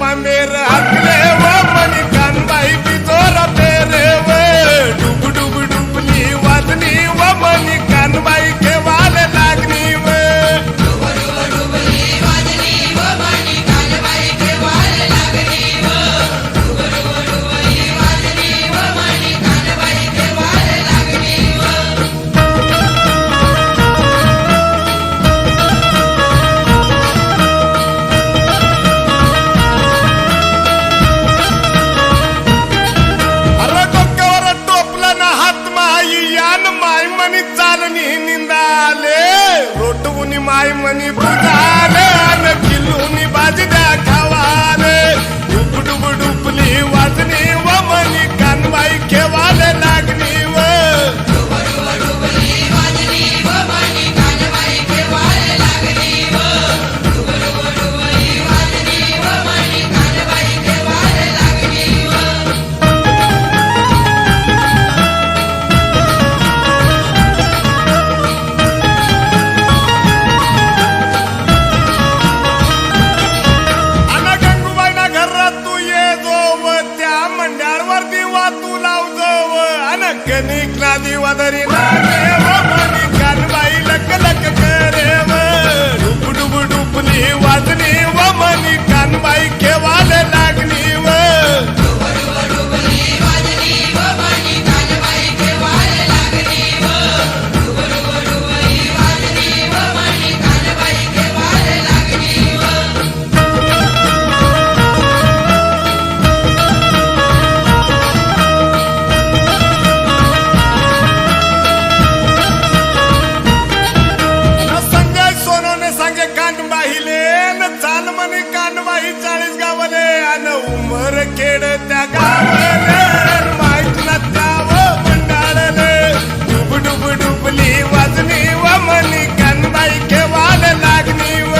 पामेर हाकले व मनी कानबाई बिजोर पेरे व डुब डुब डुबली वाजनी व मनी कानबाई केवाल लागनी व माय मनी बुझाले अन किल्लूनी बाजद्या खावाले डुब डुब डुबली वाजनी व मनी कानबाई केवाले लागनी व कनिक नादी वदरी नागे व मनी कानबाई लक लक करे व डुब डुब डुबली वाजनी व मनी कानबाई केवाले लागनी व उमर खेड त्या गावाले माहित नसताव मंडाळले डुब डुब डुबली वाजनी व मनी कानबाई केवाल लागनी व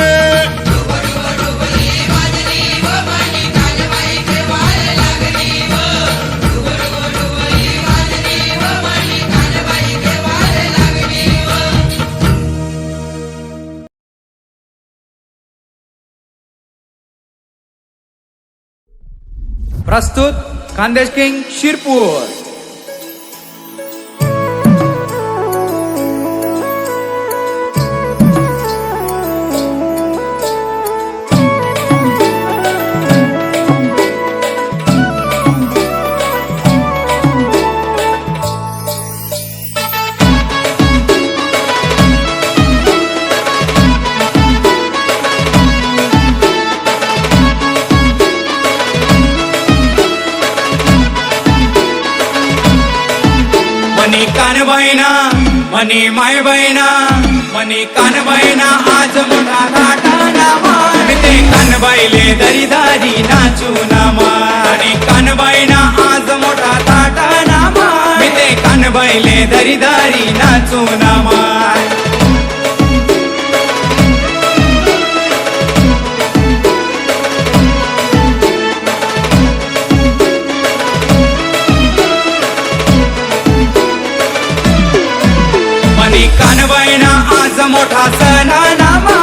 प्रस्तुत खानदेश किंग शिरपूर। मनी कानबाईना मनी मायबाईना मनी कानबाईना आज मोठा घाटाना मान ते कानबाईले दरी दारी नाचू नामा मनी कानबाईना आज मोठा घाटाना मान ते कानबाईले दरी दारी नाचू नामा कानबाईना आज मोठा सणा नामा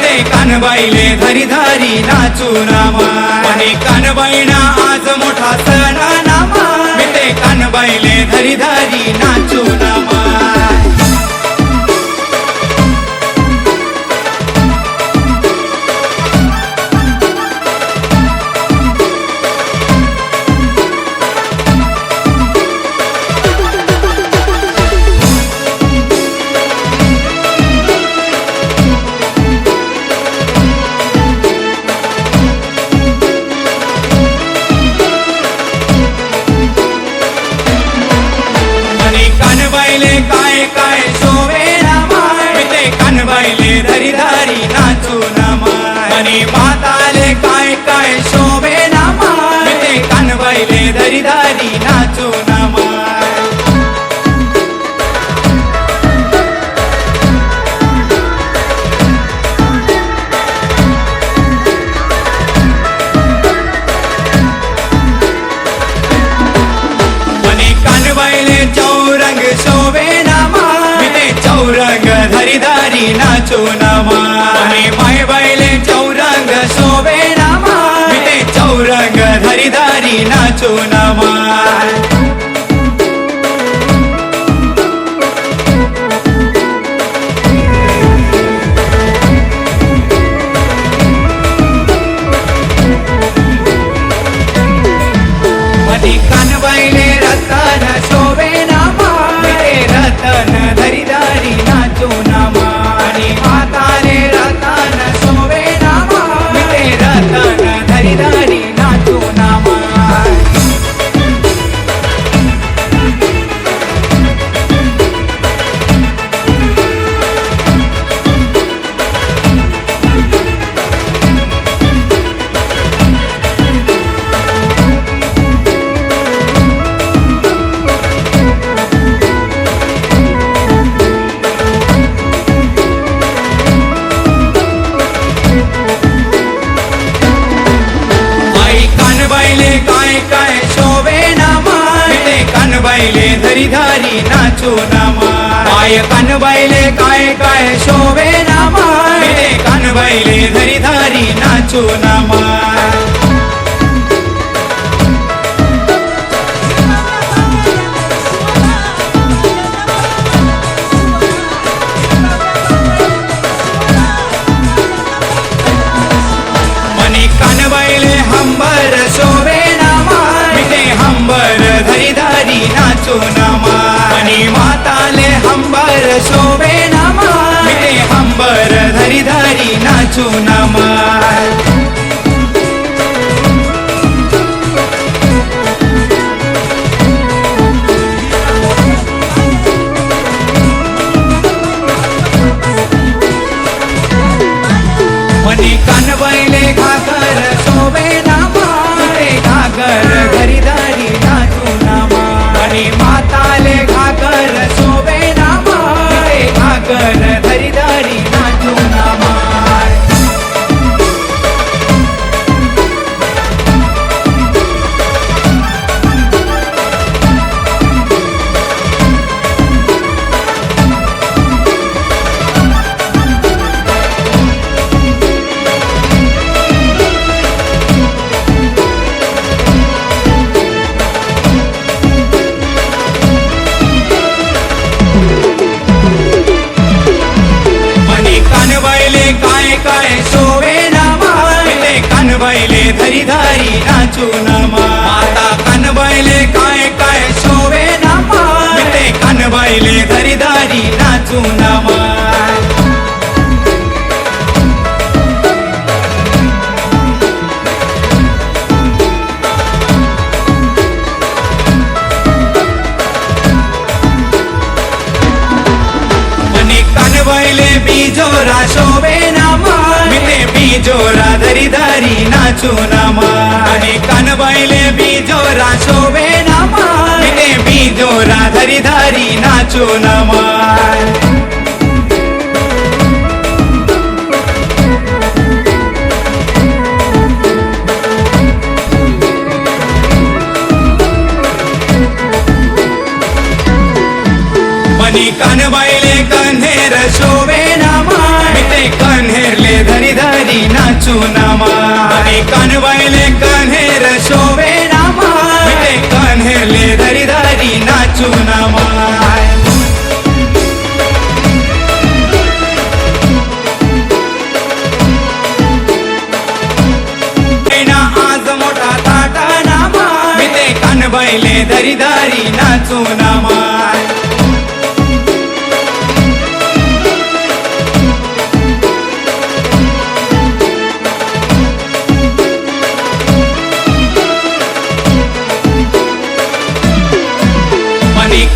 ते कानबाईले धरी धरी नाचू नामा मनी कानबाईना आज मोठा सणा नामा ते कानबाईले धरी धरी नाचू नामा काय काय शोभे नामाय ते कानबाईले धरी धरी नाचू नामाय मनी माताले काय काय शोभे नामाय ते कानबाईले धरी धरी नाचू नामाय मनी कानबाईले चौरंग शोभे चौरंग धरी धरी नाचू नामा मनी मायबाईले चौरंग शोभे नामा नाचू नामाय कानबाईले काय काय शोभे नामाय कानबाईले धरी धारी नाचू नामाय कानबाईले हंबर शोभे नामाय हंबर धरी धारी नाचू नामाय आणि माताले हंबर शोभे नामाय हंबर धरी धारी नाचू नामाय मनी कानबाईले घागर शोभे नामाय घागर घरी दारी नाचू नामाय आणि माताले घागर शोभे नामाय घागर घरी दारी नाचू नामाय काय शोभे नामाय कानबाईले धरी धारी नाचू नामाय माता कानबाईले काय काय शोभे नामाय कानबाईले धरी धारी नाचू नामाय कानबाईले बिजोरा शोभे नामाय बिजोरा धरी धारी नाचू नामाय आणि कानबाईले बिजोरा शोभे नामाय बिजोरा धरी धारी नाचू नामाय मनी कानबाईले कन्हेर शोभे नामाय कन्हेरले धरी धारी नाचू नामाय कानबाईले कन्हेर शोभे नामाय कन्हेरले धरी धारी नाचू नामाय आज मोठा ताटा नामाय कानबाईले धरी धारी नाचू नामाय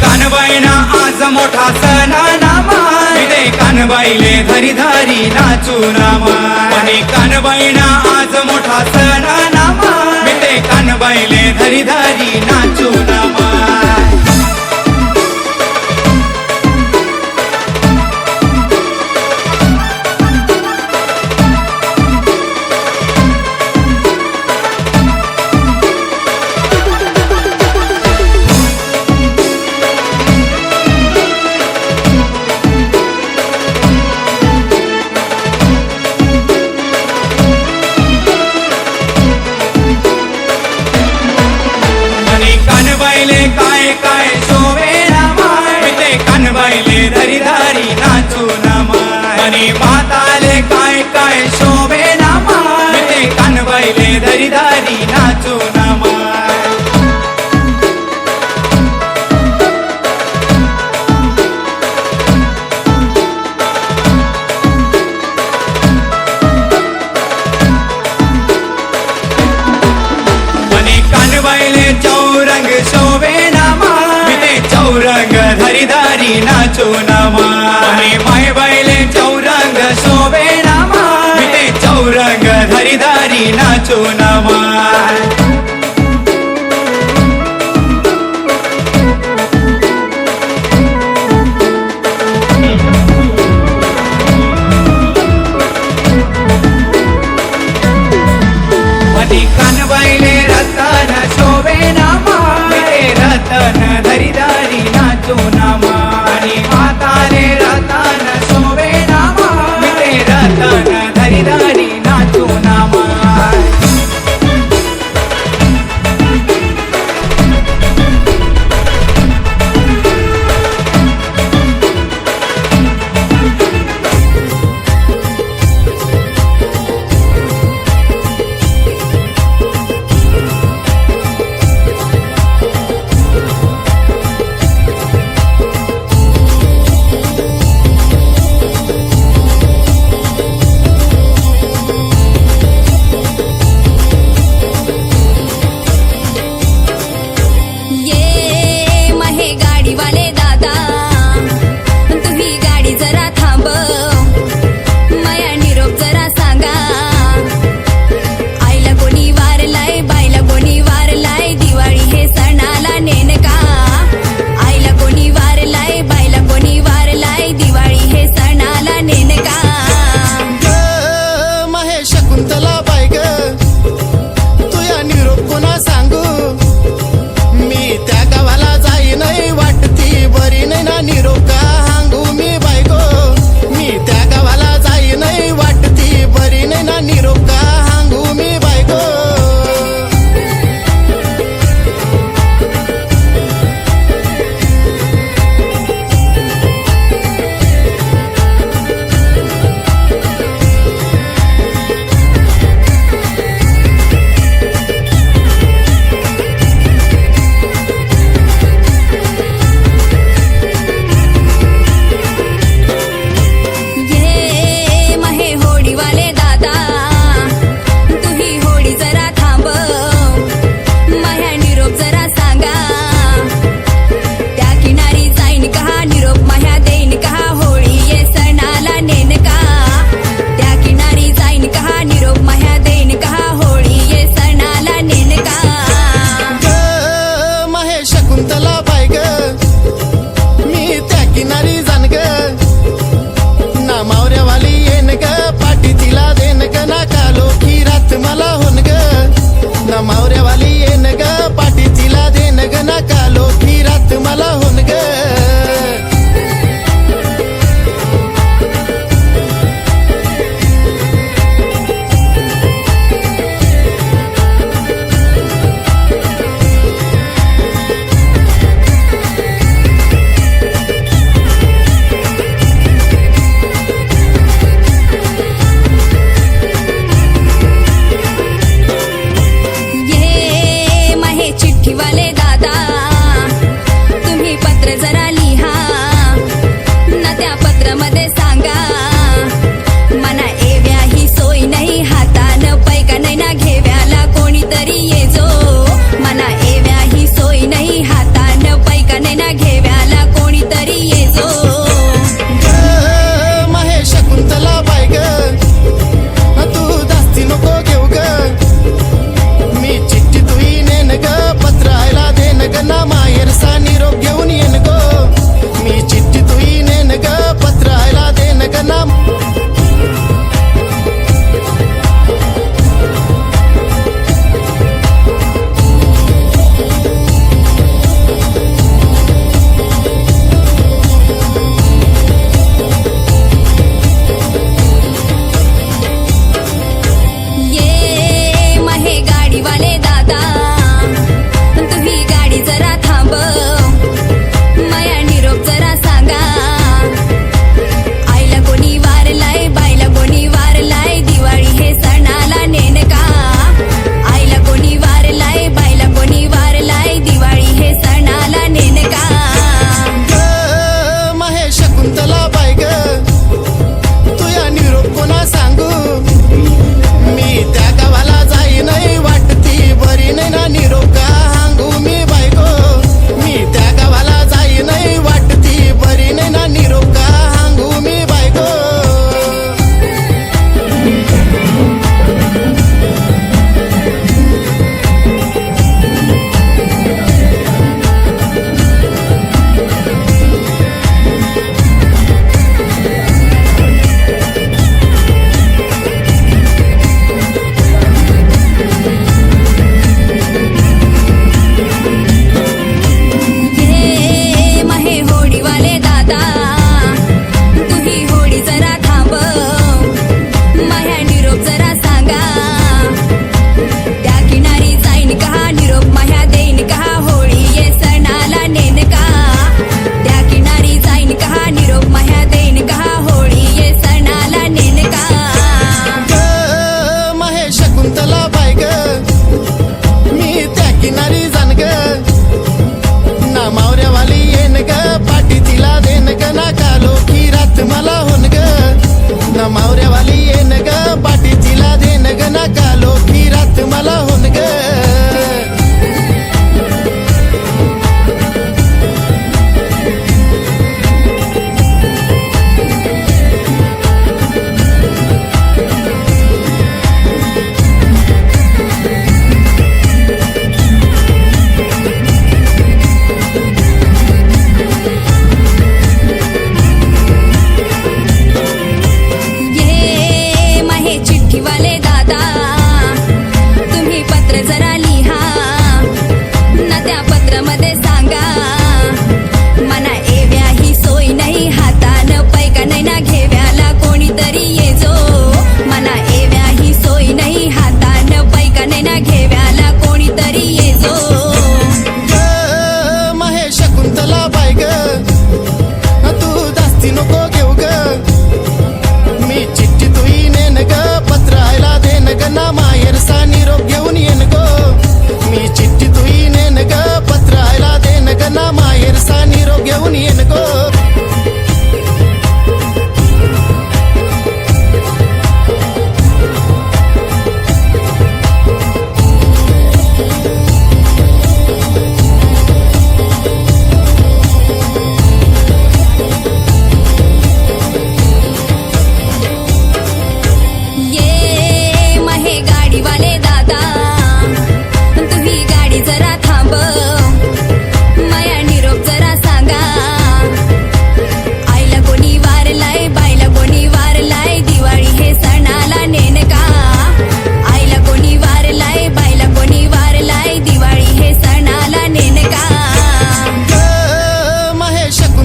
कानबाईना आज मोठा सणा नामाय कानबाईले धरी धारी नाचू नामाय कानबाईना आज मोठा सणा नामाय कानबाईले धरी धारी नाचू नामाय काय काय शोभे नामाय कानबाईले धरी धारी नाचू नामाय आणि माताले काय काय शोभे नामाय कानबाईले धरी धारी नाचू नामाय कानबाईले चौरंग शोभे नामाय चौरंग धरी धारी नाचू नामाय मायबाईले चौरंग शोभे नामाय चौरंग धरी धारी नाचू नामाय कानबाईले रतन शोभे नामाय रतन धरी धारी नाचू नामाय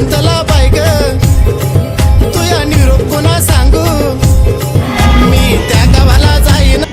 शांतला बाई ग तुया निरोप पुन्हा सांगू मी त्या गावाला जाईन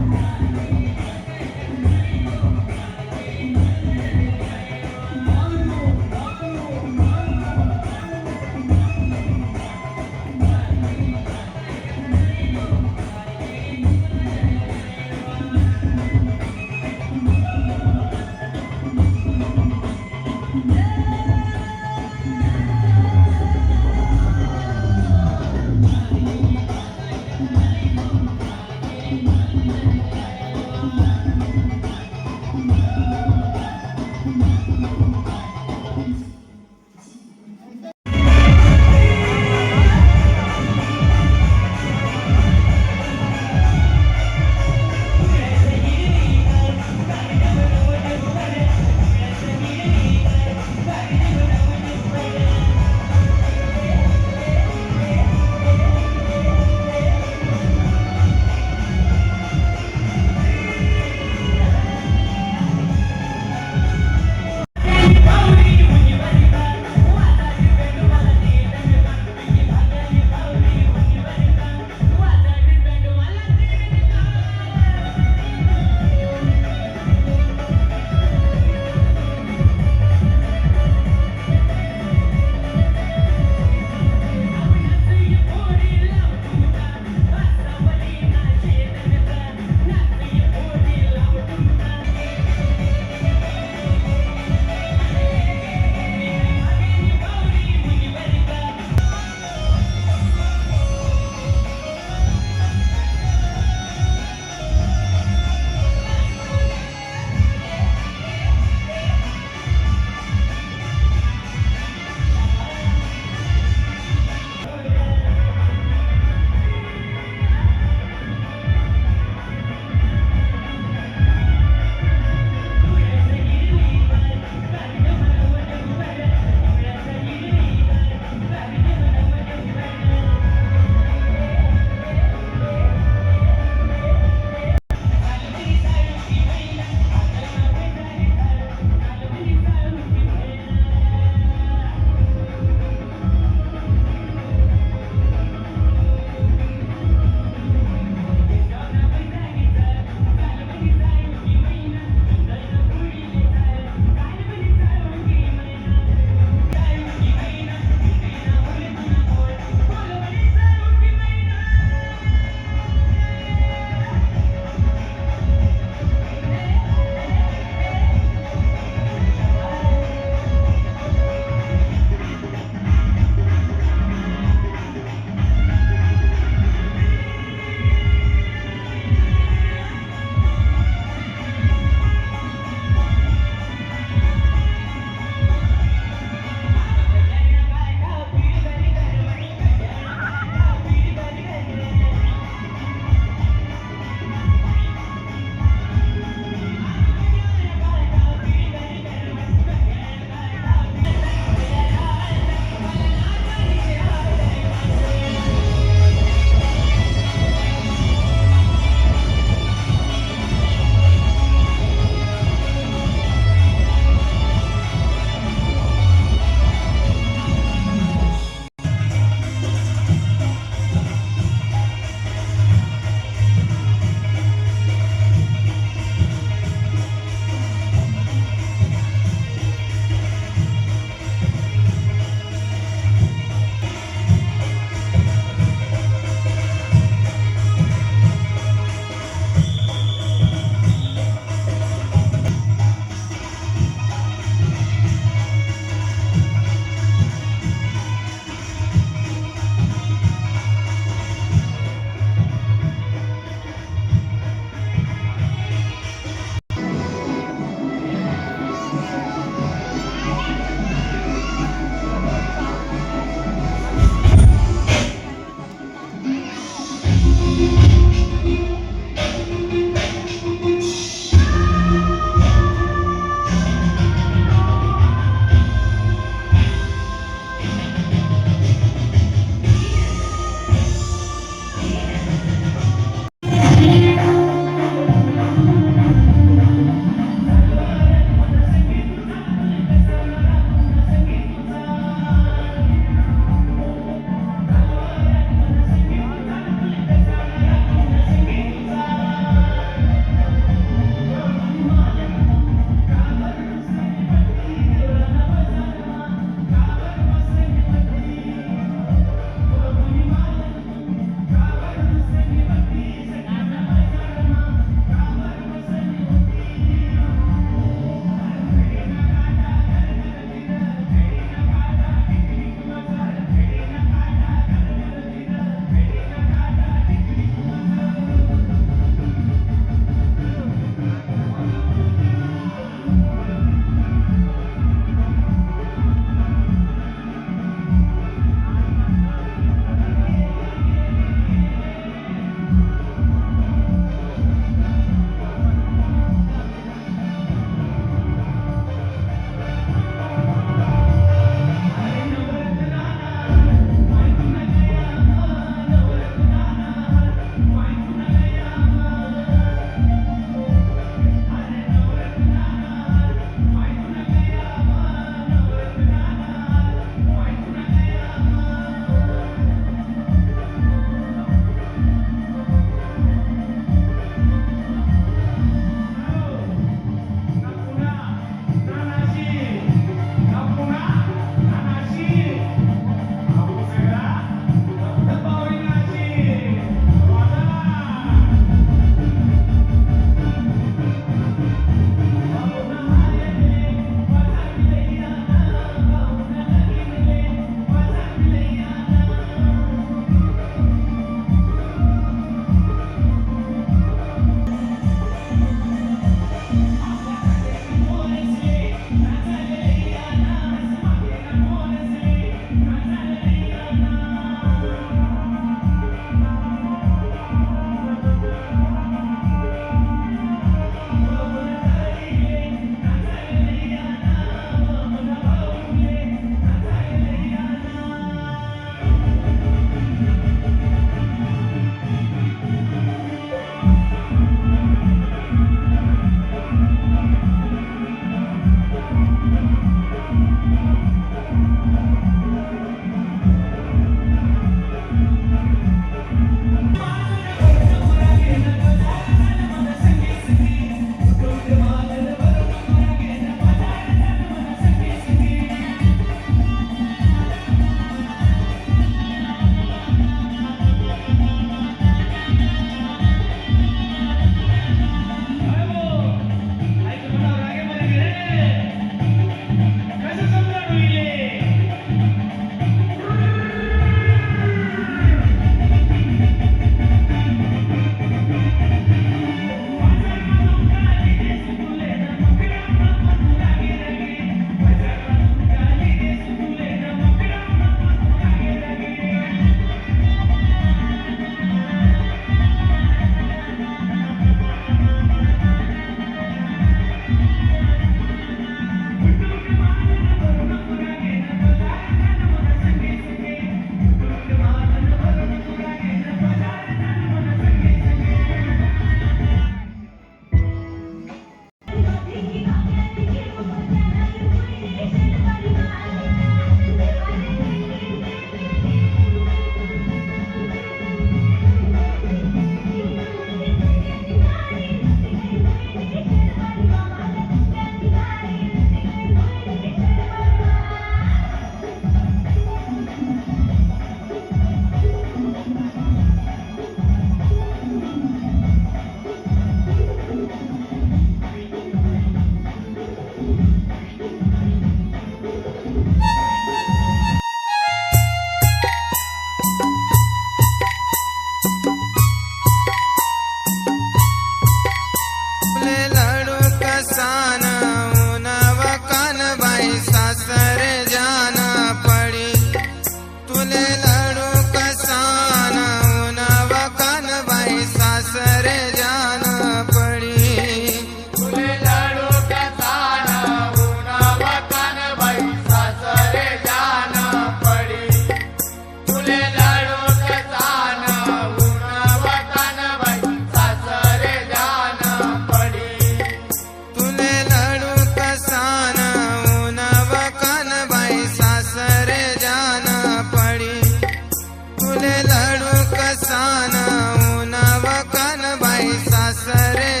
सरे